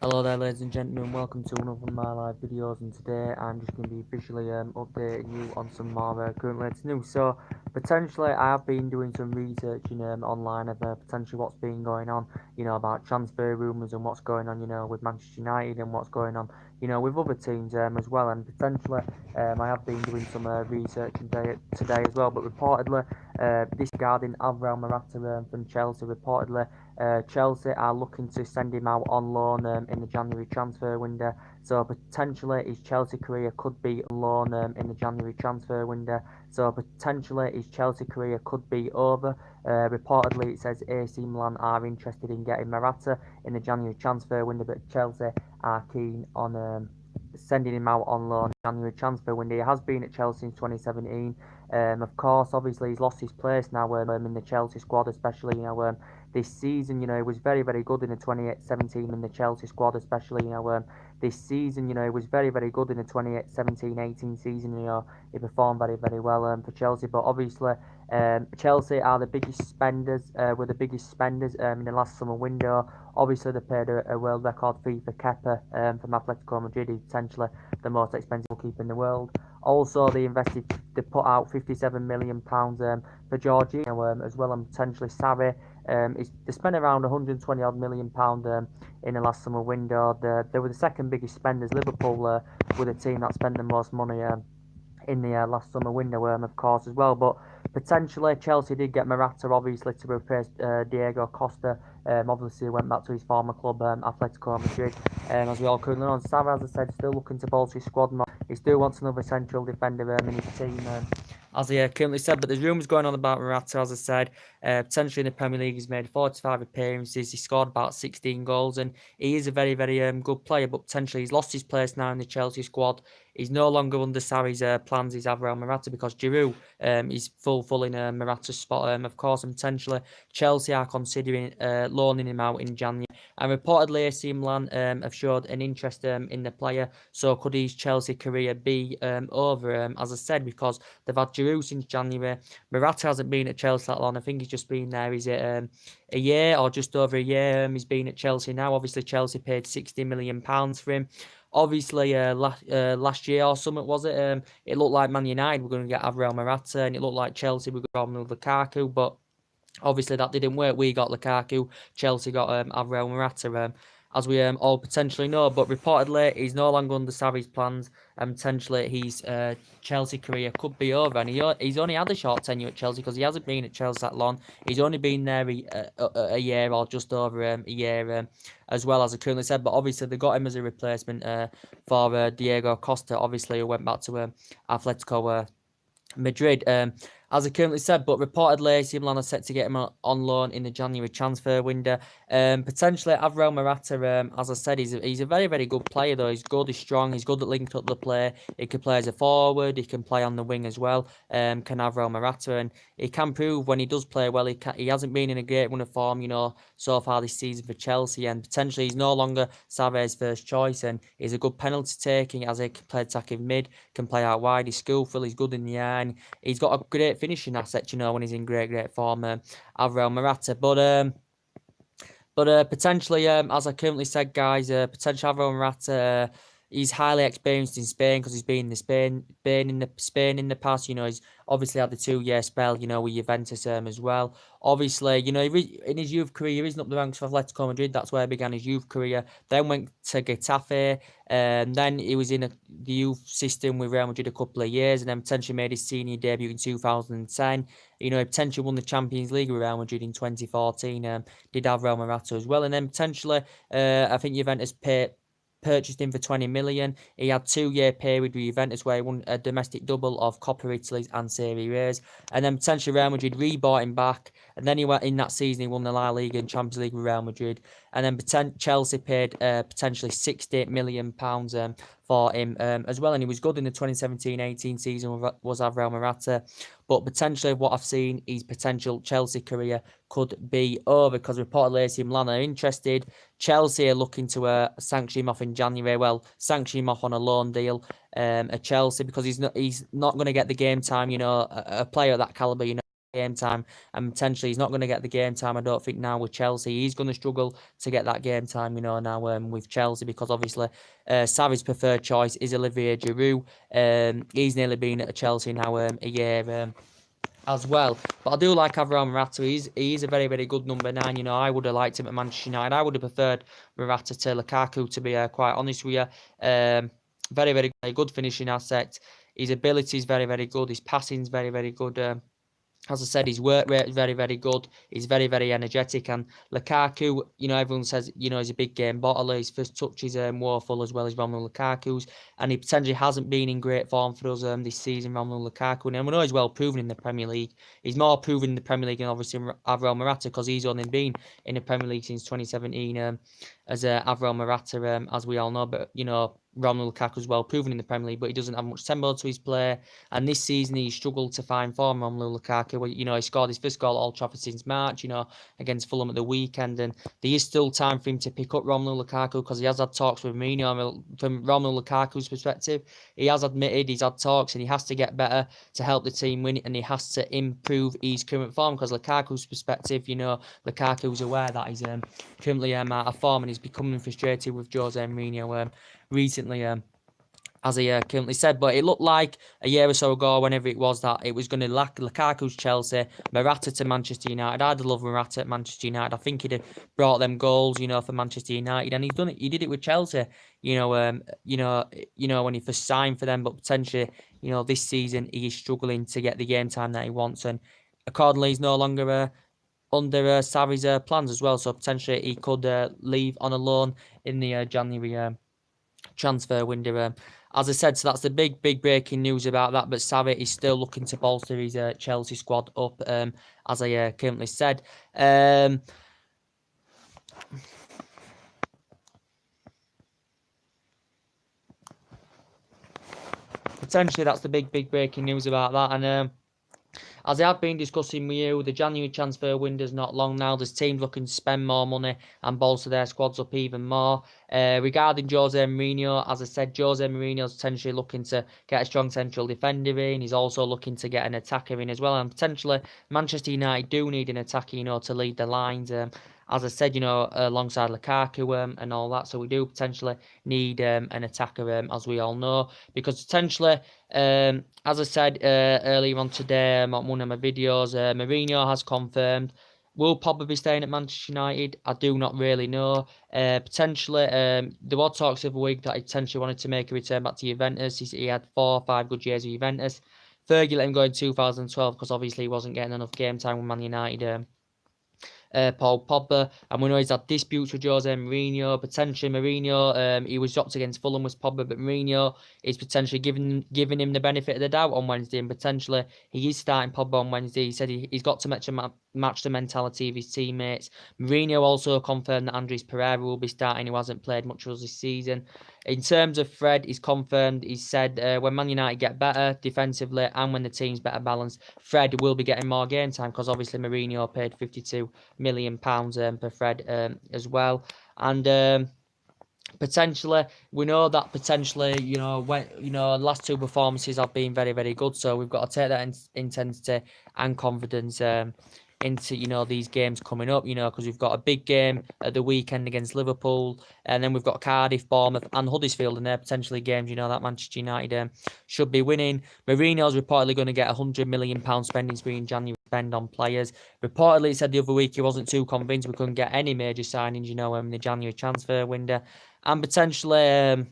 Hello there, ladies and gentlemen, welcome to another of my live videos, and today I'm just going to be officially updating you on some more current latest news. So potentially I have been doing some researching online of potentially what's been going on, about transfer rumours and what's going on, with Manchester United and what's going on, with other teams as well, and potentially I have been doing some research today as well, but reportedly this regarding Alvaro Morata from Chelsea. Reportedly Chelsea are looking to send him out on loan in the January transfer window. So potentially his Chelsea career could be on loan in the January transfer window. So potentially his Chelsea career could be over. Reportedly it says AC Milan are interested in getting Morata in the January transfer window, but Chelsea are keen on sending him out on loan January transfer window. He has been at Chelsea since 2017. Of course, obviously he's lost his place now in the Chelsea squad, especially this season. He was very good in the 2017 in the Chelsea squad, especially this season. He was very good in the 2017-18 season. He performed very well for Chelsea, but obviously Chelsea are the biggest spenders, were the biggest spenders in the last summer window. Obviously, they paid a world record fee for Kepa from Atletico Madrid. He's potentially the most expensive goalkeeper in the world. Also, they put out £57 million for Jorginho as well, and potentially Sarri. They spent around £120 odd million in the last summer window. They were the second biggest spenders. Liverpool were the team that spent the most money in the last summer window, of course, as well. But potentially Chelsea did get Morata, obviously, to replace Diego Costa. Obviously, went back to his former club, Atletico Madrid. As we all currently know, Sarri, as I said, still looking to bolster his squad. He still wants another central defender in his team. As he currently said, but there's rumours going on about Morata, as I said. Potentially in the Premier League, he's made 45 appearances. He scored about 16 goals, and he is a very good player, but potentially he's lost his place now in the Chelsea squad. He's no longer under Sarri's plans, he's Alvaro Morata, because Giroud is full in Morata's spot, of course, and potentially Chelsea are considering loaning him out in January. And reportedly, AC Milan have showed an interest in the player. So could his Chelsea career be over? As I said, because they've had Giroud since January. Morata hasn't been at Chelsea that long. I think he's just been there. Is it a year or just over a year? He's been at Chelsea now. Obviously, Chelsea paid £60 million for him. Obviously, last year or something, was it? It looked like Man United were going to get Alvaro Morata, and it looked like Chelsea were going to go with Lukaku, but obviously that didn't work. We got Lukaku, Chelsea got Alvaro Morata, as we all potentially know. But reportedly, he's no longer under Sarri's plans, and potentially his Chelsea career could be over. And he's only had a short tenure at Chelsea, because he hasn't been at Chelsea that long. He's only been there a year or just over a year, as well, as I currently said. But obviously they got him as a replacement for Diego Costa, obviously, who went back to Atletico Madrid, as I currently said. But reportedly, AC Milan are set to get him on loan in the January transfer window. Potentially, Alvaro Morata, as I said, he's a very good player, though. He's good, he's strong, he's good at linking up the play. He can play as a forward, he can play on the wing as well, can Alvaro Morata, and he can prove when he does play well. He hasn't been in a great run of form, so far this season for Chelsea, and potentially he's no longer Sarri's first choice, and he's a good penalty taking, as he can play attacking mid, can play out wide, he's skillful, he's good in the air, and he's got a great finishing asset, when he's in great form, Alvaro Morata. But potentially, as I currently said, guys, potentially Alvaro Morata, he's highly experienced in Spain, because he's been in Spain in the past. He's obviously had the 2-year spell, with Juventus as well. Obviously, in his youth career, he risen up the ranks for Atletico Madrid. That's where he began his youth career. Then went to Getafe. Then he was in the youth system with Real Madrid a couple of years, and then potentially made his senior debut in 2010. He potentially won the Champions League with Real Madrid in 2014. Did have Real Morata as well, and then potentially, I think Juventus purchased him for 20 million. He had 2-year period with Juventus where he won a domestic double of Coppa Italy's and Serie A's, and then potentially Real Madrid rebought him back, and then he went in that season, he won the La Liga and Champions League with Real Madrid, and then Chelsea paid potentially £60 million for him as well, and he was good in the 2017-18 season, was Alvaro Morata. But potentially, what I've seen, his potential Chelsea career could be over, because reportedly AC Milan are interested. Chelsea are looking to sanction him off in January. Well, sanction him off on a loan deal at Chelsea, because he's not going to get the game time. A player of that caliber, game time, and potentially he's not going to get the game time. I don't think now with Chelsea he's going to struggle to get that game time. Now with Chelsea, because obviously Sarri's preferred choice is Olivier Giroud. He's nearly been at Chelsea now a year. As well. But I do like Alvaro Morata. He's a very, very good number 9. I would have liked him at Manchester United. I would have preferred Morata to Lukaku, to be quite honest with you. Very, very good finishing asset. His ability is very, very good. His passing is very, very good. As I said, his work rate is very, very good. He's very, very energetic. And Lukaku, everyone says, he's a big game bottler. His first touch is woeful, as well as Romelu Lukaku's. And he potentially hasn't been in great form for us this season, Romelu Lukaku. And we know he's well proven in the Premier League. He's more proven in the Premier League than obviously Alvaro Morata, because he's only been in the Premier League since 2017 as Alvaro Morata, as we all know. But, Romelu Lukaku's well proven in the Premier League, but he doesn't have much tempo to his play. And this season, he struggled to find form, Romelu Lukaku. He scored his first goal at Old Trafford since March, against Fulham at the weekend. And there is still time for him to pick up Romelu Lukaku, because he has had talks with Mourinho. From Romelu Lukaku's perspective, he has admitted he's had talks and he has to get better to help the team win, and he has to improve his current form, because Lukaku's perspective, Lukaku's aware that he's currently out of form, and he's becoming frustrated with Jose Mourinho recently, as he currently said. But it looked like a year or so ago, whenever it was, that it was going to lack Lukaku's Chelsea, Morata to Manchester United. I'd love Morata at Manchester United. I think he'd have brought them goals, for Manchester United, and he's done it. He did it with Chelsea, when he first signed for them. But potentially, this season he is struggling to get the game time that he wants, and accordingly, he's no longer under Sarri's plans as well. So potentially he could leave on a loan in the January transfer window. As I said, so that's the big breaking news about that. But Sarri is still looking to bolster his Chelsea squad up, as I currently said. Potentially, that's the big breaking news about that. And as I have been discussing with you, the January transfer window is not long now. There's teams looking to spend more money and bolster their squads up even more. Regarding Jose Mourinho, as I said, Jose Mourinho is potentially looking to get a strong central defender in. He's also looking to get an attacker in as well. And potentially, Manchester United do need an attacker, to lead the lines. As I said, alongside Lukaku and all that. So we do potentially need an attacker, as we all know. Because potentially, as I said earlier on today on one of my videos, Mourinho has confirmed will probably be staying at Manchester United. I do not really know. Potentially, there were talks of a week that he potentially wanted to make a return back to Juventus. He had 4 or 5 good years with Juventus. Fergie let him go in 2012 because obviously he wasn't getting enough game time with Man United. Paul Pogba, and we know he's had disputes with Jose Mourinho. Potentially Mourinho, he was dropped against Fulham with Pogba, but Mourinho is potentially giving him the benefit of the doubt on Wednesday, and potentially he is starting Pogba on Wednesday. He said he's got to match the mentality of his teammates. Mourinho also confirmed that Andres Pereira will be starting, who hasn't played much for us this season. In terms of Fred, he's confirmed, he said when Man United get better defensively and when the team's better balanced, Fred will be getting more game time, because obviously Mourinho paid £52 million per Fred as well. And potentially, we know that potentially, last 2 performances have been very, very good. So we've got to take that intensity and confidence into, these games coming up, because we've got a big game at the weekend against Liverpool, and then we've got Cardiff, Bournemouth and Huddersfield, and they're potentially games, that Manchester United should be winning. Mourinho's reportedly going to get £100 million spending spree in January spend on players. Reportedly, he said the other week he wasn't too convinced we couldn't get any major signings, in the January transfer window. And potentially,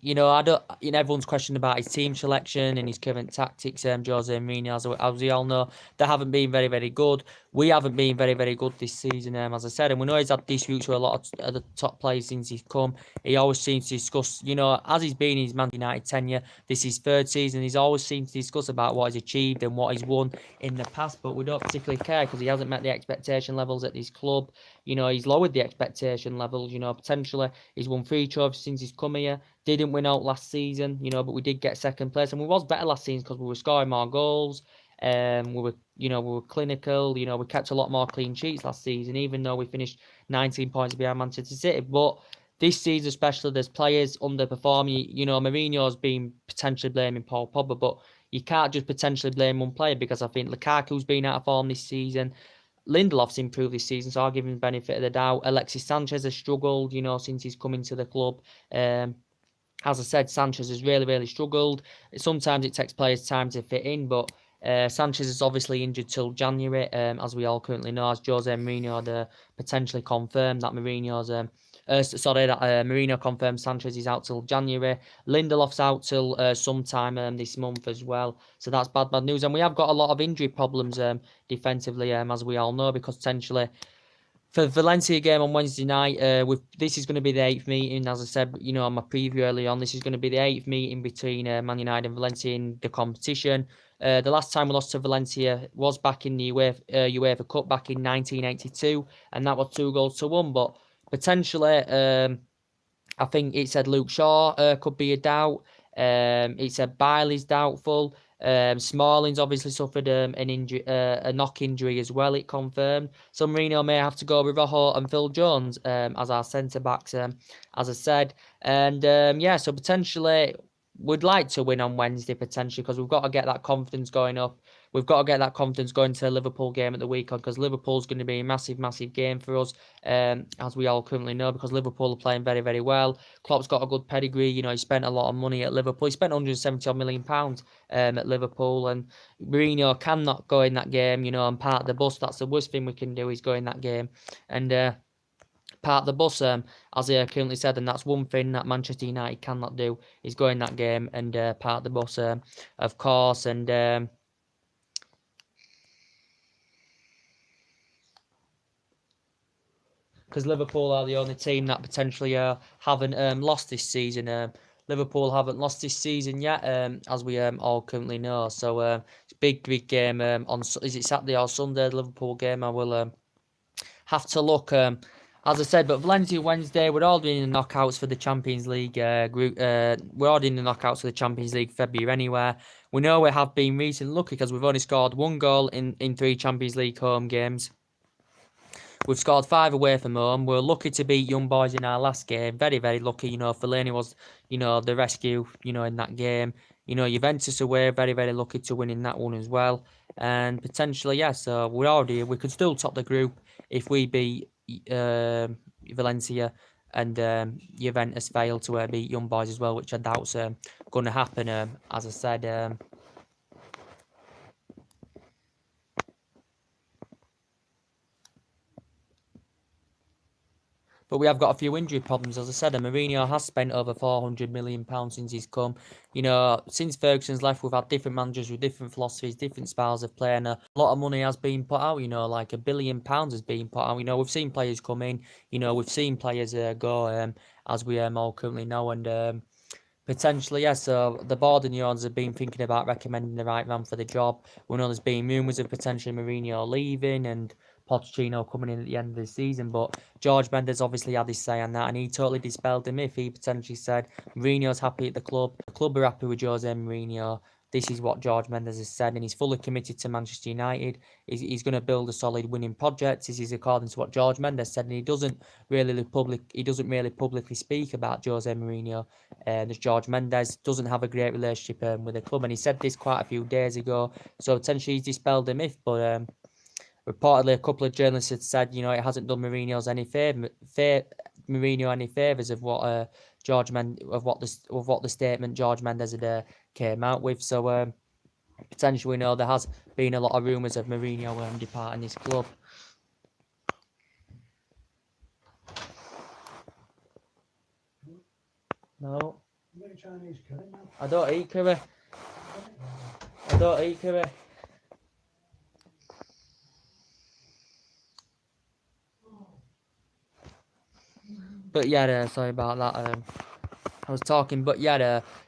I don't. Everyone's questioning about his team selection and his current tactics. Jose Mourinho, as we all know, they haven't been very, very good. We haven't been very, very good this season, as I said, and we know he's had disputes with a lot of the top players since he's come. He always seems to discuss, as he's been in his Man United tenure, this is his 3rd season. He's always seems to discuss about what he's achieved and what he's won in the past, but we don't particularly care because he hasn't met the expectation levels at his club. He's lowered the expectation levels. Potentially he's won 3 trophies since he's come here. Didn't win out last season, but we did get 2nd place, and we was better last season because we were scoring more goals. We were clinical. We kept a lot more clean sheets last season, even though we finished 19 points behind Manchester City. But this season, especially, there's players underperforming. Mourinho's been potentially blaming Paul Pogba, but you can't just potentially blame one player, because I think Lukaku's been out of form this season. Lindelof's improved this season, so I'll give him the benefit of the doubt. Alexis Sanchez has struggled, since he's come into the club. As I said, Sanchez has really, really struggled. Sometimes it takes players time to fit in, but Sanchez is obviously injured till January, as we all currently know, as Jose Mourinho had potentially confirmed that Mourinho confirmed Sanchez is out till January. Lindelof's out till sometime this month as well. So that's bad news. And we have got a lot of injury problems defensively, as we all know, because potentially for the Valencia game on Wednesday night, this is going to be the 8th meeting. As I said, on my preview early on, this is going to be the 8th meeting between Man United and Valencia in the competition. The last time we lost to Valencia was back in the UEFA Cup back in 1982, and that was 2-1. But potentially, I think it said Luke Shaw could be a doubt. It said Bailey's doubtful. Smalling's obviously suffered a knock injury as well, it confirmed. So Mourinho may have to go with Rojo and Phil Jones as our centre-backs, as I said. And so potentially we'd like to win on Wednesday, potentially, because we've got to get that confidence going up. We've got to get that confidence going to the Liverpool game at the weekend, because Liverpool's going to be a massive, massive game for us, as we all currently know, because Liverpool are playing very, very well. Klopp's got a good pedigree. He spent a lot of money at Liverpool. He spent £170 million at Liverpool, and Mourinho cannot go in that game, and part of the bus. That's the worst thing we can do, is go in that game and part of the bus, as I currently said, and that's one thing that Manchester United cannot do, is go in that game and part of the bus, of course, and because Liverpool are the only team that potentially haven't lost this season. Liverpool haven't lost this season yet, as we all currently know. So it's a big, big game is it Saturday or Sunday? The Liverpool game. I will have to look. As I said, but Valencia Wednesday, we're all doing the knockouts for the Champions League group. We're all doing the knockouts for the Champions League February anyway. We know we have been recently lucky, because we've only scored 1 goal in 3 Champions League home games. We've scored 5 away from home. We're lucky to beat Young Boys in our last game. Very, very lucky. Fellaini was, the rescue, in that game. Juventus away, very, very lucky to win in that one as well. And potentially, so we could still top the group if we beat Valencia and Juventus fail to beat Young Boys as well, which I doubt's going to happen, as I said. But we have got a few injury problems. As I said, Mourinho has spent over £400 million since he's come. Since Ferguson's left, we've had different managers with different philosophies, different styles of play, and a lot of money has been put out, like £1 billion has been put out. We've seen players come in, we've seen players go, as we all currently know, and potentially, so the board and Jones have been thinking about recommending the right man for the job. We know there's been rumours of potentially Mourinho leaving and Pochettino coming in at the end of the season, but George Mendes obviously had his say on that, and he totally dispelled the myth. He potentially said Mourinho's happy at the club are happy with Jose Mourinho. This is what George Mendes has said, and he's fully committed to Manchester United. He's going to build a solid winning project. This is according to what George Mendes said, and he doesn't really publicly speak about Jose Mourinho. There's George Mendes doesn't have a great relationship with the club, and he said this quite a few days ago. So potentially he's dispelled the myth, but reportedly a couple of journalists had said, it hasn't done Mourinho any favours of what the statement George Mendes had came out with. So potentially we know there has been a lot of rumours of Mourinho departing his club. No. You got Chinese curry now? I don't eat curry. But sorry about that. I was talking, but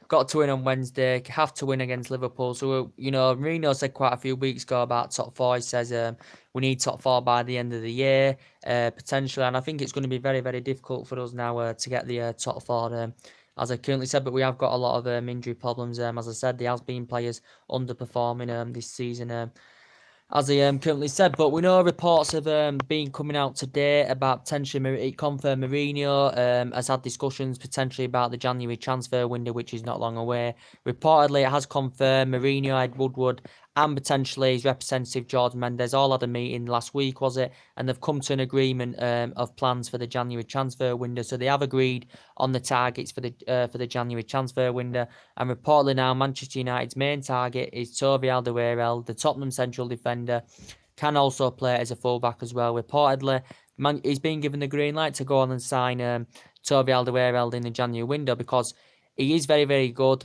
got to win on Wednesday. Have to win against Liverpool. So Mourinho said quite a few weeks ago about top 4. He says we need top 4 by the end of the year, potentially, and I think it's going to be very, very difficult for us now to get the top 4. As I currently said, but we have got a lot of injury problems. As I said, there has been players underperforming this season. as he currently said. But we know reports have been coming out today about potentially it confirmed Mourinho has had discussions potentially about the January transfer window, which is not long away. Reportedly, it has confirmed Mourinho, Ed Woodward, and potentially his representative George Mendes all had a meeting last week, was it? And they've come to an agreement of plans for the January transfer window. So they have agreed on the targets for the January transfer window. And reportedly now, Manchester United's main target is Toby Alderweireld, the Tottenham central defender, can also play as a fullback as well. Reportedly, he's been given the green light to go on and sign Toby Alderweireld in the January window because he is very, very good.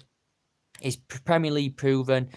He's Premier League proven.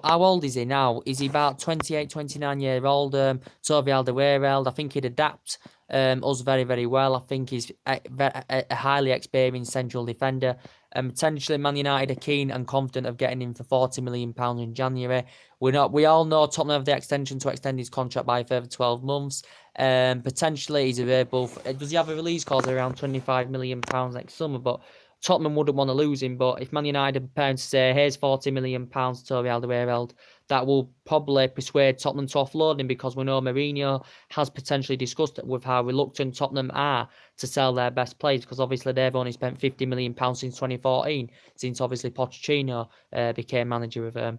How old is he now? Is he about 28, 29 year old? Toby Alderweireld, I think he'd adapt us very, very well. I think he's a highly experienced central defender. Potentially Man United are keen and confident of getting him for £40 million in January. We all know Tottenham have the extension to extend his contract by a further 12 months. Potentially he's available. Does he have a release clause around £25 million next summer? But Tottenham wouldn't want to lose him, but if Man United are prepared to say, here's £40 million to Toby Alderweireld, that will probably persuade Tottenham to offload him because we know Mourinho has potentially discussed with how reluctant Tottenham are to sell their best players because obviously they've only spent £50 million since 2014, since obviously Pochettino became manager of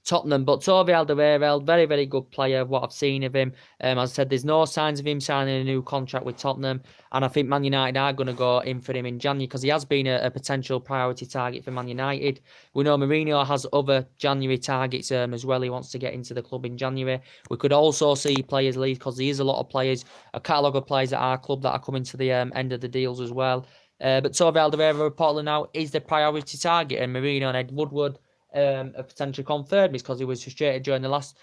Tottenham. But Toby Alderweireld, very, very good player, what I've seen of him. As I said, there's no signs of him signing a new contract with Tottenham. And I think Man United are going to go in for him in January because he has been a potential priority target for Man United. We know Mourinho has other January targets as well. He wants to get into the club in January. We could also see players leave because there is a lot of players, a catalogue of players at our club that are coming to the end of the deals as well. But Toby Alderweireld reportedly now is the priority target, and Mourinho and Ed Woodward a potential confirmed is because he was frustrated during the last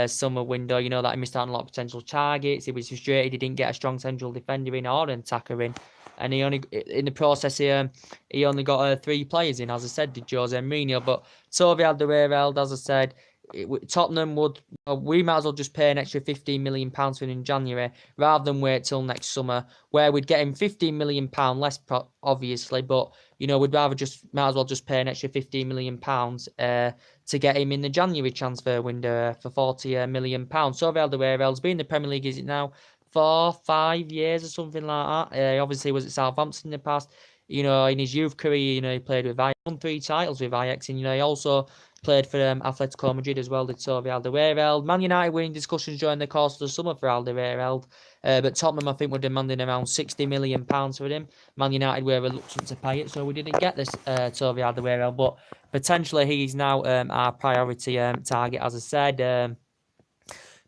summer window. You know that he missed out on a lot of potential targets. He was frustrated he didn't get a strong central defender in or an attacker in, and he only in the process he only got 3 players in. As I said, did Jose Mourinho, but Toby Alderweireld, as I said. Tottenham we might as well just pay an extra £15 million for him in January rather than wait till next summer, where we'd get him £15 million less, obviously, but you know, might as well just pay an extra £15 million to get him in the January transfer window for £40 million. So Alderweireld's been in the Premier League, is it now 4-5 years or something like that? Obviously, he was at Southampton in the past. You know, in his youth career, you know, he played with Ajax, won 3 titles with Ajax, and you know, he also played for Atletico Madrid as well, did Toby Alderweireld. Man United winning discussions during the course of the summer for Alderweireld, but Tottenham, I think, were demanding around £60 million for him. Man United were reluctant to pay it, so we didn't get this Toby Alderweireld, but potentially he's now our priority target, as I said.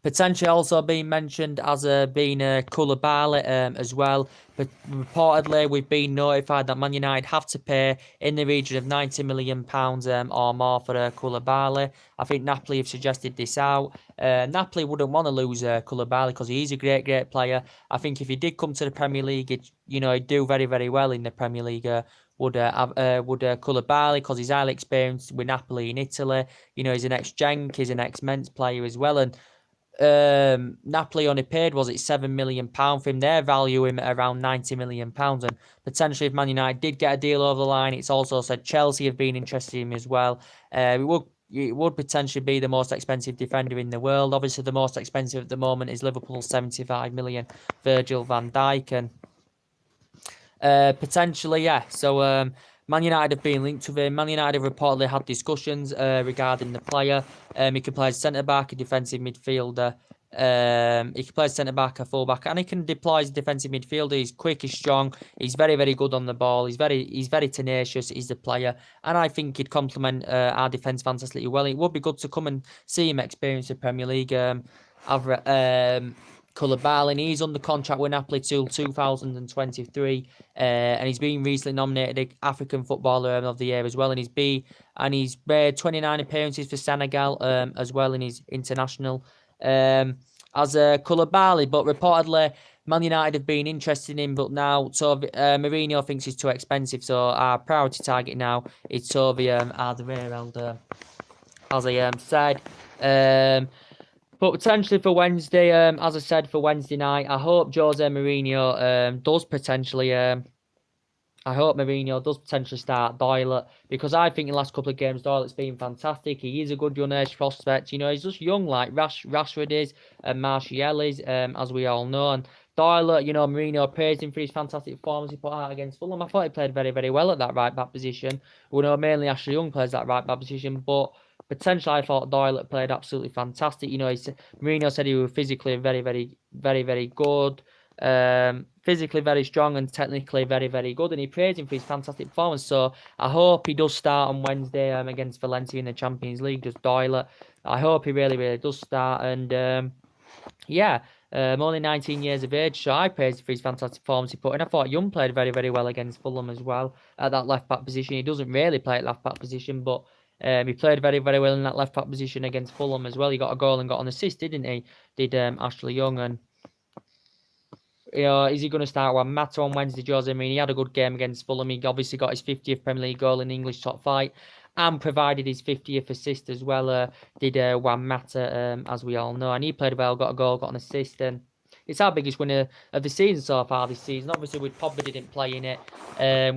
Potentially also being mentioned as being Koulibaly as well. But reportedly, we've been notified that Man United have to pay in the region of £90 million or more for Koulibaly. I think Napoli have suggested this out. Napoli wouldn't want to lose Koulibaly because he's a great, great player. I think if he did come to the Premier League, he'd do very, very well in the Premier League. Would Koulibaly, because he's highly experienced with Napoli in Italy. You know, he's an ex-Genk, he's an ex-Mentz player as well, and Napoli only paid, was it £7 million for him? They value him at around £90 million, and potentially if Man United did get a deal over the line, it's also said Chelsea have been interested in him as well. It would potentially be the most expensive defender in the world. Obviously, the most expensive at the moment is Liverpool's £75 million, Virgil van Dijk, and potentially, yeah. So Man United have been linked with him. Man United have reportedly had discussions regarding the player. He can play as centre-back, a defensive midfielder. He can play as centre-back, a full-back, and he can deploy as a defensive midfielder. He's quick, he's strong, he's very, very good on the ball. He's very tenacious, he's the player. And I think he'd complement our defence fantastically well. It would be good to come and see him experience the Premier League. Koulibaly, and he's under contract with Napoli till 2023, and he's been recently nominated African Footballer of the Year as well, and he's made 29 appearances for Senegal as well in his international as Koulibaly, but reportedly Man United have been interested in him, but now Mourinho thinks he's too expensive, so our priority target now is Toby Alderweireld, as I said. But potentially for Wednesday, as I said, for Wednesday night, I hope Jose Mourinho does potentially I hope Mourinho does potentially start Doyle, because I think in the last couple of games Doyle's been fantastic. He is a good runner, prospect. He's just young like Rashford is and Martial is, as we all know. And Doyle, Mourinho praised him for his fantastic performance he put out against Fulham. I thought he played very, very well at that right back position. We know mainly Ashley Young plays that right back position, but potentially I thought Doyle played absolutely fantastic. Mourinho said he was physically very, very, very, very good. Physically very strong and technically very, very good, and he praised him for his fantastic performance. So I hope he does start on Wednesday against Valencia in the Champions League. Does Doyle? I hope he really, really does start. And yeah, only 19 years of age, so I praised him for his fantastic performance he put in. I thought Young played very, very well against Fulham as well at that left back position. He doesn't really play at left back position, but he played very, very well in that left back position against Fulham as well. He got a goal and got an assist, didn't he? Did Ashley Young. And is he going to start Juan Mata on Wednesday, Jose? I mean, he had a good game against Fulham. He obviously got his 50th Premier League goal in the English top flight and provided his 50th assist as well. Did Juan Mata, as we all know. And he played well, got a goal, got an assist. And it's our biggest winner of the season so far this season. Obviously, with Pogba didn't play in it.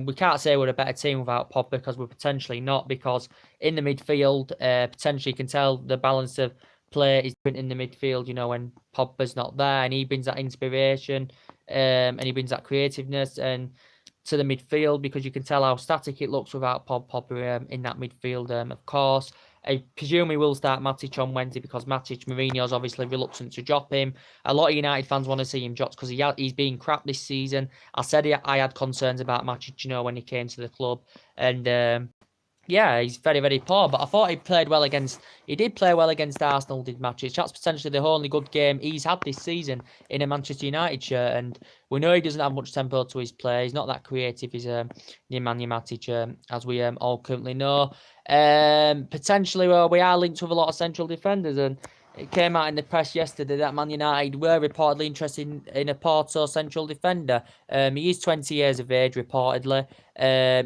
We can't say we're a better team without Pogba, because we're potentially not. Because in the midfield, potentially you can tell the balance of play is different in the midfield, when Pogba's not there, and he brings that inspiration, and he brings that creativeness and to the midfield, because you can tell how static it looks without Pogba in that midfield. Of course, I presume he will start Matic on Wednesday, because Mourinho's obviously reluctant to drop him. A lot of United fans want to see him dropped because he's been crap this season. I said I had concerns about Matic, when he came to the club, and yeah, he's very, very poor, but I thought he did play well against Arsenal, did Matic. That's potentially the only good game he's had this season in a Manchester United shirt, and we know he doesn't have much tempo to his play. He's not that creative, he's Nemanja Matic, as we all currently know. Potentially, we are linked with a lot of central defenders, and it came out in the press yesterday that Man United were reportedly interested in a Porto central defender. He is 20 years of age, reportedly.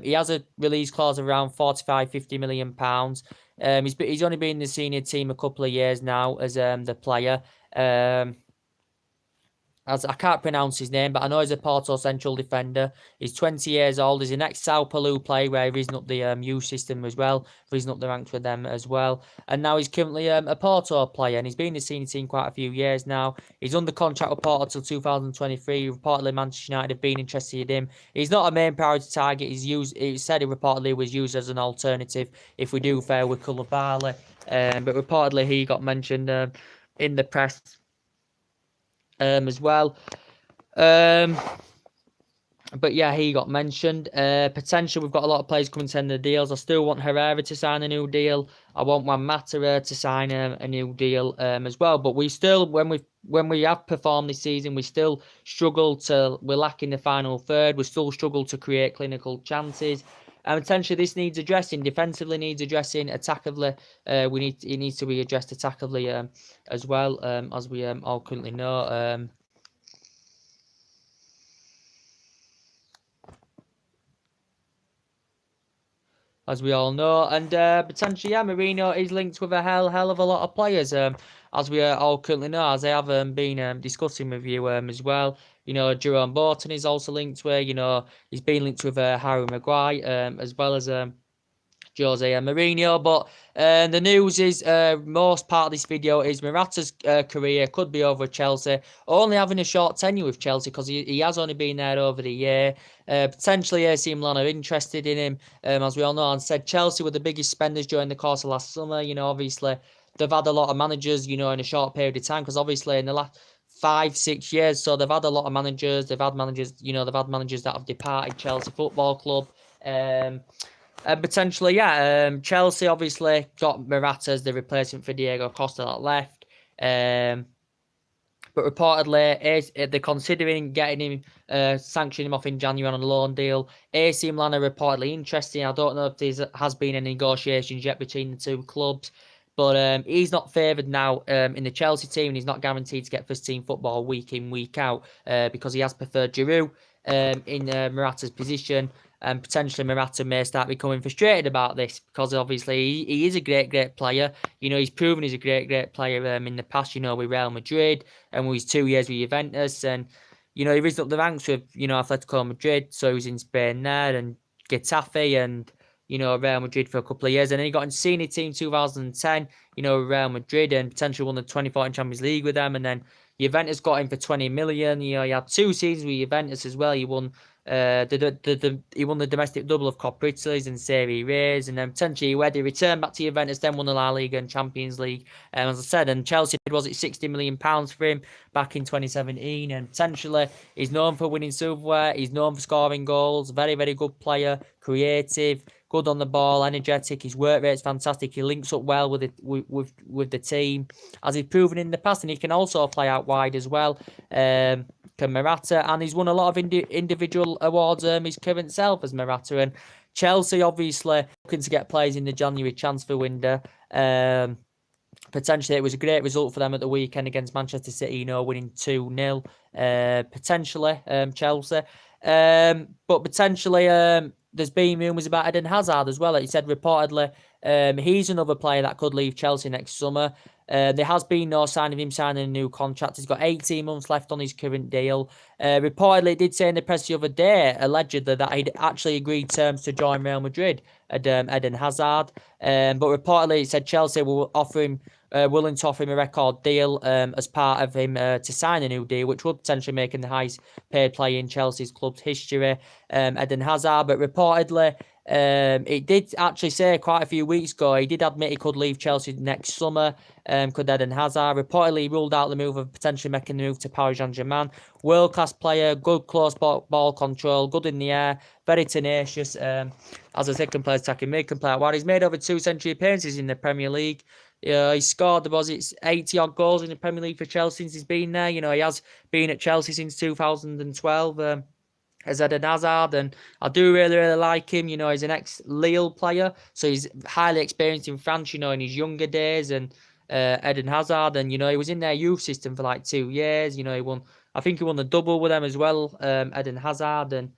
He has a release clause of around 45-50 million pounds. He's only been in the senior team a couple of years now as the player. As I can't pronounce his name, but I know he's a Porto central defender. He's 20 years old. He's an ex-Sao Paulo player where he's risen up the youth system as well, risen up the ranks with them as well. And now he's currently a Porto player, and he's been in the senior team quite a few years now. He's under contract with Porto till 2023. Reportedly, Manchester United have been interested in him. He's not a main priority target. He said he reportedly was used as an alternative if we do fail with Koulibaly. But reportedly he got mentioned in the press as well. But yeah, he got mentioned. Potentially, we've got a lot of players coming to end the deals. I still want Herrera to sign a new deal. I want Juan Mata to sign a new deal as well. But we still, when we have performed this season, we still struggle to. We're lacking the final third. We still struggle to create clinical chances. And potentially, this needs addressing. Defensively needs addressing. Attackively, it needs to be addressed attackively as well, as we all currently know. As we all know, and potentially, yeah, Mourinho is linked with a hell of a lot of players, as we all currently know, as I have been discussing with you as well. Jerome Boateng is also linked with, he's been linked with Harry Maguire, as well as Jose Mourinho. But the news is, most part of this video is Morata's career could be over at Chelsea, only having a short tenure with Chelsea because he has only been there over the year. Potentially AC Milan are interested in him, as we all know, and said Chelsea were the biggest spenders during the course of last summer. Obviously they've had a lot of managers, in a short period of time, because obviously in the last 5-6 years, so they've had a lot of managers. They've had managers that have departed Chelsea Football Club. Potentially, yeah. Chelsea obviously got Morata as the replacement for Diego Costa that left. But reportedly, they're considering getting him, sanctioning him off in January on a loan deal. AC Milan are reportedly interested. I don't know if there has been any negotiations yet between the two clubs. But he's not favoured now in the Chelsea team, and he's not guaranteed to get first team football week in, week out, because he has preferred Giroud in Morata's position. And potentially Morata may start becoming frustrated about this, because obviously he is a great player. He's proven he's a great player in the past, with Real Madrid and with his 2 years with Juventus. And he risen up the ranks with, Atletico Madrid, so he was in Spain there, and Getafe, and, Real Madrid for a couple of years. And then he got in senior team 2010, Real Madrid, and potentially won the 2014 Champions League with them. And then Juventus got him for 20 million. He had 2 seasons with Juventus as well. He won he won the domestic double of Coppa Italy's and Serie A's, and then potentially he returned back to Juventus, then won the La Liga and Champions League. As I said, and Chelsea was it £60 million for him back in 2017, and potentially he's known for winning silverware. He's known for scoring goals. Very, very good player, creative, good on the ball, energetic. His work rate's fantastic. He links up well with the team, as he's proven in the past, and he can also play out wide as well. Can Morata, and he's won a lot of individual awards his current self as Morata. And Chelsea obviously looking to get players in the January transfer window. Potentially, it was a great result for them at the weekend against Manchester City, winning 2-0. Potentially, Chelsea. But potentially, there's been rumours about Eden Hazard as well. Like you said, reportedly, he's another player that could leave Chelsea next summer. There has been no sign of him signing a new contract. He's got 18 months left on his current deal. Reportedly, it did say in the press the other day, allegedly, that he'd actually agreed terms to join Real Madrid, Eden Hazard. But reportedly, it said Chelsea will offer him, willing to offer him a record deal as part of him to sign a new deal, which would potentially make him the highest paid player in Chelsea's club's history, Eden Hazard. But reportedly, it did actually say quite a few weeks ago, he did admit he could leave Chelsea next summer, could Eden Hazard. Reportedly, he ruled out the move of potentially making the move to Paris Saint-Germain. World-class player, good close ball control, good in the air, very tenacious. As I said, can play attacking mid, can play out wide. He's made over 2 century appearances in the Premier League. He scored, 80-odd goals in the Premier League for Chelsea since he's been there. He has been at Chelsea since 2012. As Eden Hazard, and I do really, really like him. He's an ex-Lille player, so he's highly experienced in France, in his younger days, and Eden Hazard, and, he was in their youth system for like 2 years. I think he won the double with them as well, Eden Hazard, and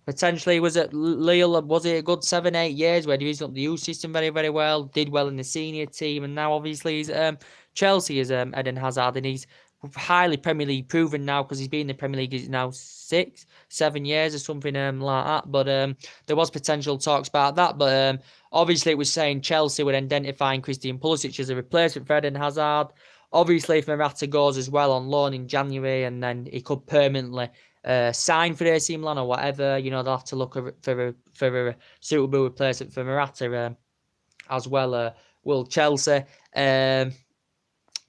potentially he was at Lille, was it a good 7-8 years, where he was up the youth system very, very well, did well in the senior team, and now obviously he's Chelsea as Eden Hazard, and he's highly Premier League proven now, because he's been in the Premier League is now 6-7 years or something like that. But there was potential talks about that. But obviously it was saying Chelsea were identifying Christian Pulisic as a replacement for Eden Hazard. Obviously, if Morata goes as well on loan in January, and then he could permanently sign for AC Milan or whatever, they'll have to look for a suitable replacement for Morata as well. Will Chelsea.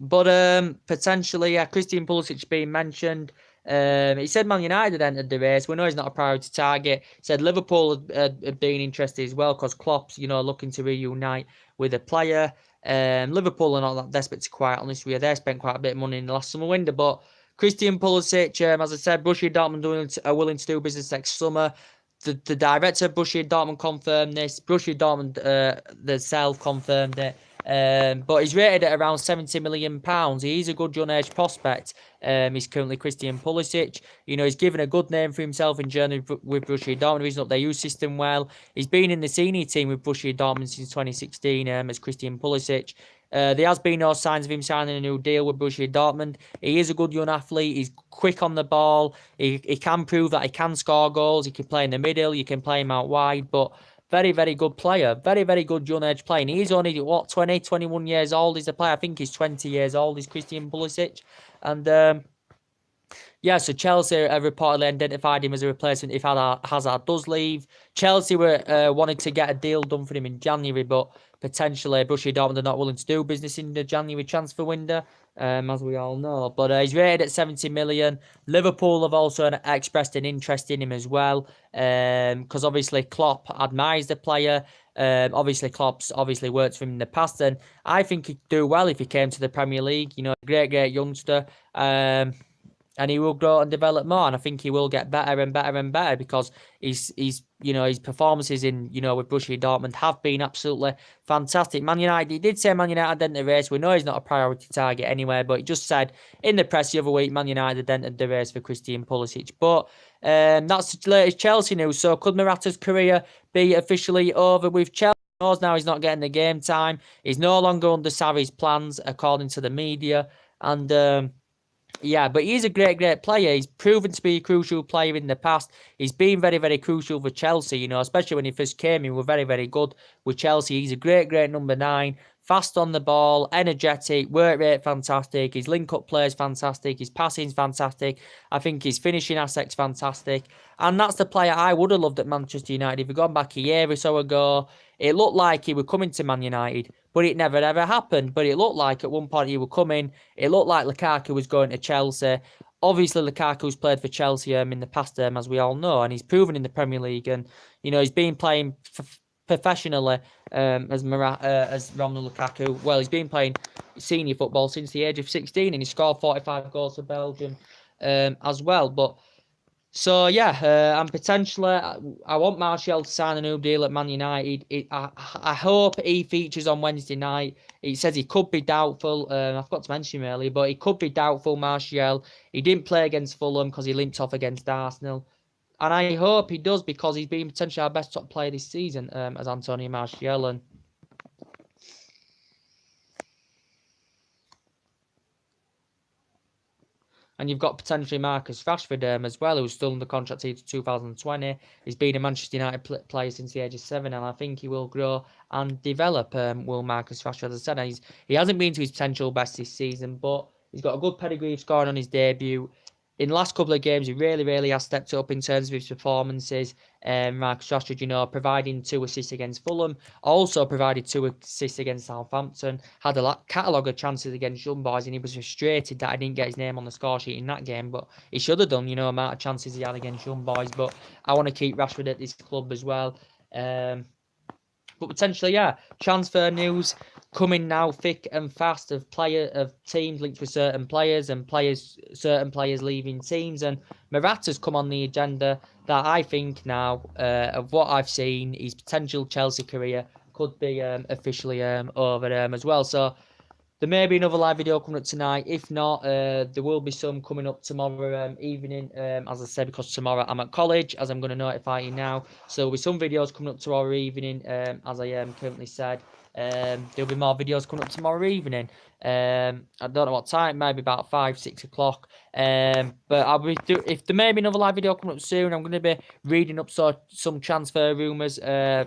But potentially, Christian Pulisic being mentioned. He said Man United entered the race. We know he's not a priority target. He said Liverpool had been interested as well, because Klopp's, looking to reunite with a player. Liverpool are not that desperate, to quite honest with you. They spent quite a bit of money in the last summer window. But Christian Pulisic, as I said, Borussia Dortmund are willing to do business next summer. The director of Borussia Dortmund confirmed this. Borussia Dortmund themselves confirmed it. But he's rated at around £70 million. He's a good young age prospect. He's currently Christian Pulisic. He's given a good name for himself in Germany with Borussia Dortmund. He's up their youth system well. He's been in the senior team with Borussia Dortmund since 2016 as Christian Pulisic. There has been no signs of him signing a new deal with Borussia Dortmund. He is a good young athlete. He's quick on the ball. He can prove that he can score goals. He can play in the middle. You can play him out wide. But very, very good player. Very, very good young age player. And he's only, 20, 21 years old. He's a player. I think he's 20 years old. He's Christian Pulisic. And so Chelsea have reportedly identified him as a replacement if Hazard does leave. Chelsea were wanted to get a deal done for him in January, but potentially Borussia Dortmund are not willing to do business in the January transfer window, as we all know. But he's rated at 70 million. Liverpool have also expressed an interest in him as well, because obviously Klopp admires the player. Obviously Klopp's worked for him in the past, and I think he'd do well if he came to the Premier League. Great youngster. And he will grow and develop more, and I think he will get better and better and better, because his performances in with Borussia Dortmund have been absolutely fantastic. Man United, he did say Man United entered the race. We know he's not a priority target anyway, but he just said in the press the other week Man United entered the race for Christian Pulisic. But that's the latest Chelsea news. So could Morata's career be officially over with Chelsea? He knows now he's not getting the game time. He's no longer under Sarri's plans, according to the media, and Yeah, but he's a great player. He's proven to be a crucial player in the past. He's been very crucial for Chelsea, especially when he first came in. We're very good with Chelsea. He's a great number 9. Fast on the ball, energetic, work rate fantastic. His link-up play is fantastic. His passing's fantastic. I think his finishing aspect's fantastic. And that's the player I would have loved at Manchester United. If we'd gone back a year or so ago, it looked like he would come into Man United, but it never ever happened. But it looked like at one point he would come in. It looked like Lukaku was going to Chelsea. Obviously, Lukaku's played for Chelsea in the past, as we all know, and he's proven in the Premier League. And he's been playing professionally as Romelu Lukaku. Well, he's been playing senior football since the age of 16, and he scored 45 goals for Belgium as well. But so yeah, and potentially, I want Martial to sign a new deal at Man United. I hope he features on Wednesday night. He says he could be doubtful. I forgot to mention him earlier, but he could be doubtful. Martial. He didn't play against Fulham because he limped off against Arsenal, and I hope he does because he's been potentially our best top player this season as Antonio Martial. And you've got potentially Marcus Rashford as well, who's still under contract to 2020. He's been a Manchester United player since the age of 7, and I think he will grow and develop, will Marcus Rashford. As I said, he hasn't been to his potential best this season, but he's got a good pedigree of scoring on his debut. In the last couple of games, he really has stepped up in terms of his performances. Marcus Rashford, providing 2 assists against Fulham, also provided 2 assists against Southampton, had a catalogue of chances against Young Boys, and he was frustrated that I didn't get his name on the score sheet in that game, but he should have done, amount of chances he had against Young Boys. But I want to keep Rashford at this club as well. But potentially, yeah, transfer news coming now thick and fast of teams linked with certain players and certain players leaving teams, and Morata's come on the agenda. That I think now, of what I've seen, his potential Chelsea career could be officially over as well. So there may be another live video coming up tonight. If not, there will be some coming up tomorrow evening, as I said, because tomorrow I'm at college, as I'm going to notify you now. So there'll be some videos coming up tomorrow evening, as I currently said. There'll be more videos coming up tomorrow evening. I don't know what time, maybe about 5, 6 o'clock. But if there may be another live video coming up soon, I'm going to be reading up some transfer rumours,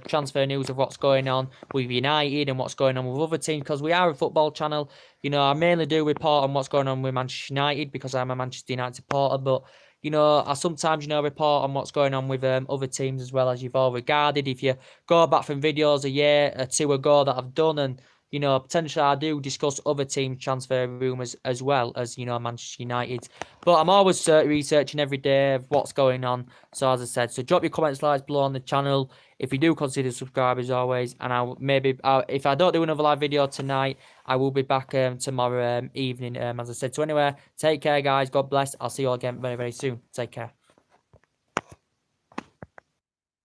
transfer news of what's going on with United and what's going on with other teams, because we are a football channel. I mainly do report on what's going on with Manchester United because I'm a Manchester United supporter, but I sometimes, report on what's going on with other teams as well, as you've all regarded. If you go back from videos a year or 2 ago that I've done, and potentially I do discuss other team transfer rumours as well as, Manchester United. But I'm always researching every day of what's going on. So as I said, so drop your comments, likes below on the channel. If you do consider subscribe as always, and if I don't do another live video tonight, I will be back tomorrow evening, as I said. So anyway, take care, guys. God bless. I'll see you all again very soon. Take care.